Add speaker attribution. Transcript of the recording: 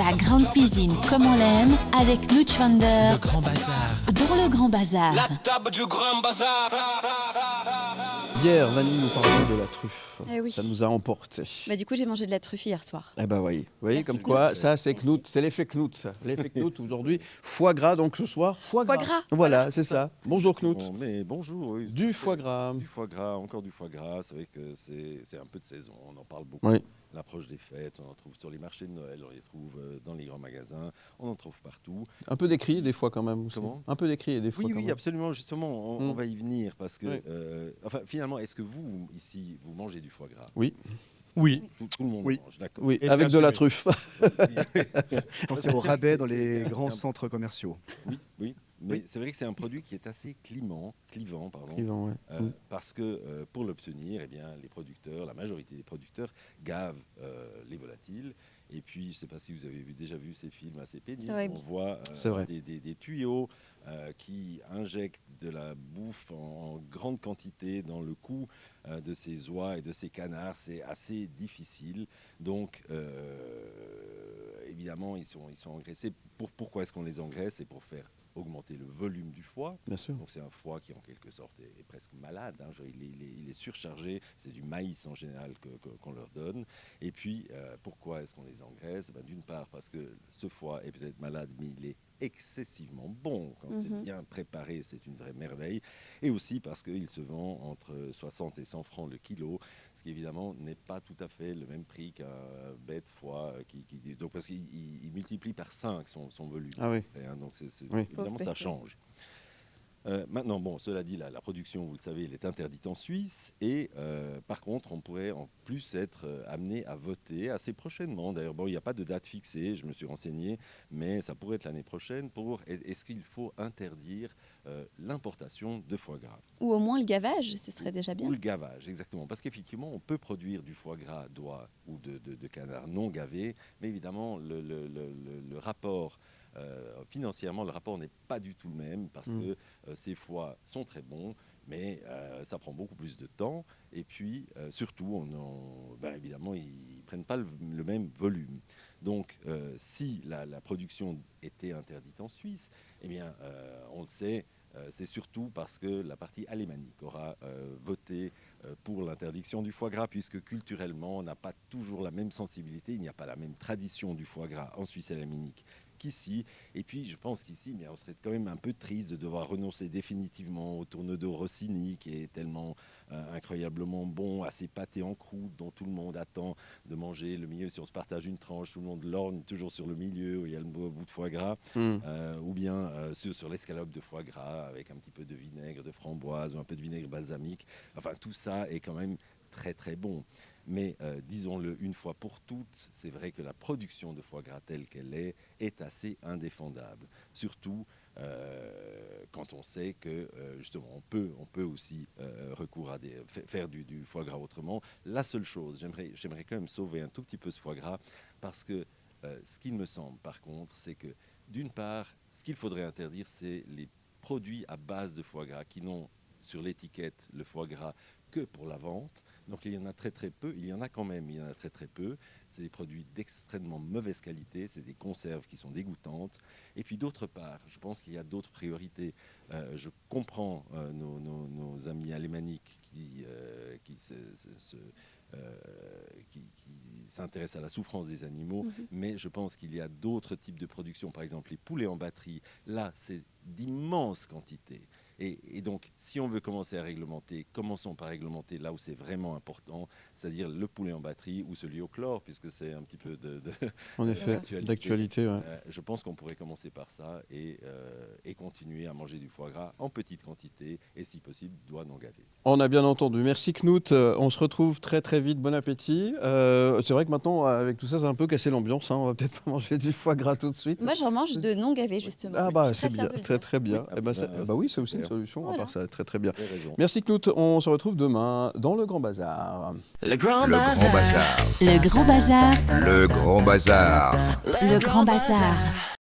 Speaker 1: La grande cuisine comme on l'aime avec Knut Schwander.
Speaker 2: Le Grand Bazar.
Speaker 1: Dans le Grand Bazar.
Speaker 3: La table du Grand Bazar.
Speaker 4: Hier, Vanny nous parlait de la truffe.
Speaker 5: Eh oui.
Speaker 4: Ça nous a emporté.
Speaker 5: Bah, du coup, j'ai mangé de la truffe hier soir.
Speaker 4: Eh ben voyez, vous voyez
Speaker 5: Merci
Speaker 4: comme quoi,
Speaker 5: Knut.
Speaker 4: ça c'est
Speaker 5: Merci.
Speaker 4: Knut, c'est l'effet Knut, ça. L'effet Knut aujourd'hui, foie gras donc ce soir, foie gras.
Speaker 5: Foie gras.
Speaker 4: Voilà, c'est ça. Bonjour Knut.
Speaker 6: Bon, mais bonjour. Oui.
Speaker 4: Du foie gras.
Speaker 6: Du foie gras, encore du foie gras. C'est vrai que c'est un peu de saison, on en parle beaucoup.
Speaker 4: Oui.
Speaker 6: L'approche des fêtes, on en trouve sur les marchés de Noël, on les trouve dans les grands magasins, on en trouve partout.
Speaker 4: Un peu décrié des fois quand même. Aussi.
Speaker 6: Comment ?
Speaker 4: Un peu décrié des fois
Speaker 6: Oui,
Speaker 4: quand
Speaker 6: oui,
Speaker 4: même.
Speaker 6: absolument. Justement, on va y venir parce que,
Speaker 4: Oui.
Speaker 6: enfin, finalement, est-ce que vous, ici, vous mangez du foie gras ?
Speaker 4: Oui.
Speaker 7: Oui,
Speaker 6: Tout le monde
Speaker 7: Oui.
Speaker 6: mange, d'accord.
Speaker 4: Oui,
Speaker 7: Et
Speaker 4: avec
Speaker 7: c'est
Speaker 4: de la
Speaker 7: assumé.
Speaker 4: truffe.
Speaker 7: quand c'est au rabais dans les
Speaker 6: c'est
Speaker 7: grands
Speaker 6: un-
Speaker 7: centres commerciaux.
Speaker 6: Oui, mais
Speaker 7: Oui.
Speaker 6: c'est vrai que c'est un produit qui est assez clivant, pardon.
Speaker 4: Yvan, ouais.
Speaker 6: Parce que pour l'obtenir, eh bien, les producteurs, la majorité des producteurs gavent les volatiles. Et puis, je ne sais pas si vous avez déjà vu ces films assez pénibles.
Speaker 5: C'est vrai.
Speaker 6: On voit
Speaker 4: C'est vrai.
Speaker 6: des tuyaux qui injectent de la bouffe en grande quantité dans le cou de ces oies et de ces canards. C'est assez difficile. Donc, évidemment, ils sont engraissés. Pourquoi est-ce qu'on les engraisse ? C'est pour faire augmenter le volume du foie.
Speaker 4: Bien sûr.
Speaker 6: Donc c'est un foie qui en quelque sorte est presque malade, hein. Il est surchargé, c'est du maïs en général qu'on leur donne. Et puis pourquoi est-ce qu'on les engraisse ? D'une part parce que ce foie est peut-être malade, mais il est excessivement bon. Quand c'est bien préparé, c'est une vraie merveille. Et aussi parce qu'il se vend entre 60 et 100 francs le kilo, ce qui évidemment n'est pas tout à fait le même prix qu'un bête foie. Donc parce qu'il multiplie par 5 son volume.
Speaker 4: Ah oui.
Speaker 6: Et, hein, donc
Speaker 4: Oui.
Speaker 6: évidemment, ça change. Maintenant, bon, cela dit, la production, vous le savez, elle est interdite en Suisse. Et par contre, on pourrait en plus être amené à voter assez prochainement. D'ailleurs, bon, il n'y a pas de date fixée, je me suis renseigné, mais ça pourrait être l'année prochaine. Est-ce qu'il faut interdire l'importation de foie gras ?
Speaker 5: Ou au moins le gavage, ce serait déjà bien.
Speaker 6: Ou le gavage, exactement. Parce qu'effectivement, on peut produire du foie gras d'oie ou de canard non gavé, mais évidemment, le rapport... financièrement, le rapport n'est pas du tout le même parce que ces foies sont très bons, mais ça prend beaucoup plus de temps. Et puis, surtout, évidemment, ils ne prennent pas le même volume. Donc, si la production était interdite en Suisse, eh bien, on le sait, c'est surtout parce que la partie alémanique aura voté pour l'interdiction du foie gras, puisque culturellement, on n'a pas toujours la même sensibilité, il n'y a pas la même tradition du foie gras en Suisse alémanique qu'ici. Et puis, je pense qu'ici, on serait quand même un peu triste de devoir renoncer définitivement au tourne-dos Rossini, qui est tellement incroyablement bon, assez pâté en croûte, dont tout le monde attend de manger le milieu. Si on se partage une tranche, tout le monde lorgne toujours sur le milieu, où il y a le bout de foie gras, ou bien sur l'escalope de foie gras, avec un petit peu de vinaigre de framboise, ou un peu de vinaigre balsamique. Enfin, tout ça est quand même très très bon. Mais disons-le une fois pour toutes, c'est vrai que la production de foie gras telle qu'elle est assez indéfendable. Surtout quand on sait que justement on peut aussi recourir à faire du foie gras autrement. La seule chose, j'aimerais quand même sauver un tout petit peu ce foie gras, parce que ce qu'il me semble par contre, c'est que d'une part, ce qu'il faudrait interdire, c'est les produits à base de foie gras qui n'ont sur l'étiquette le foie gras que pour la vente. Donc il y en a très très peu, il y en a quand même, il y en a très très peu. C'est des produits d'extrêmement mauvaise qualité, c'est des conserves qui sont dégoûtantes. Et puis d'autre part, je pense qu'il y a d'autres priorités. Je comprends nos amis alémaniques qui s'intéressent à la souffrance des animaux, mais je pense qu'il y a d'autres types de production, par exemple les poulets en batterie. Là, c'est d'immenses quantités. Et donc, si on veut commencer à réglementer, commençons par réglementer là où c'est vraiment important, c'est-à-dire le poulet en batterie ou celui au chlore, puisque c'est un petit peu
Speaker 4: En effet, d'actualité. Ouais.
Speaker 6: Je pense qu'on pourrait commencer par ça et continuer à manger du foie gras en petite quantité et, si possible, d'oie non gavée.
Speaker 4: On a bien entendu. Merci Knut. On se retrouve très très vite. Bon appétit. C'est vrai que maintenant, avec tout ça, c'est un peu cassé l'ambiance. Hein. On va peut-être pas manger du foie gras tout de suite.
Speaker 5: Moi, je remange de non gavé, justement.
Speaker 4: Ah bah
Speaker 5: Je suis
Speaker 4: c'est
Speaker 5: très
Speaker 4: bien,
Speaker 5: fière de le
Speaker 4: très
Speaker 5: dire.
Speaker 4: très bien.
Speaker 6: Oui.
Speaker 4: Eh ben, oui, c'est aussi une solution.
Speaker 5: Voilà.
Speaker 4: À part ça, très très bien.
Speaker 6: Vous avez raison.
Speaker 4: Merci Knut. On se retrouve demain dans le Grand Bazar.
Speaker 2: Le Grand
Speaker 8: Le
Speaker 2: Bazar.
Speaker 8: Grand Bazar.
Speaker 1: Le Grand Bazar.
Speaker 8: Le Grand Bazar.
Speaker 1: Le Grand Bazar.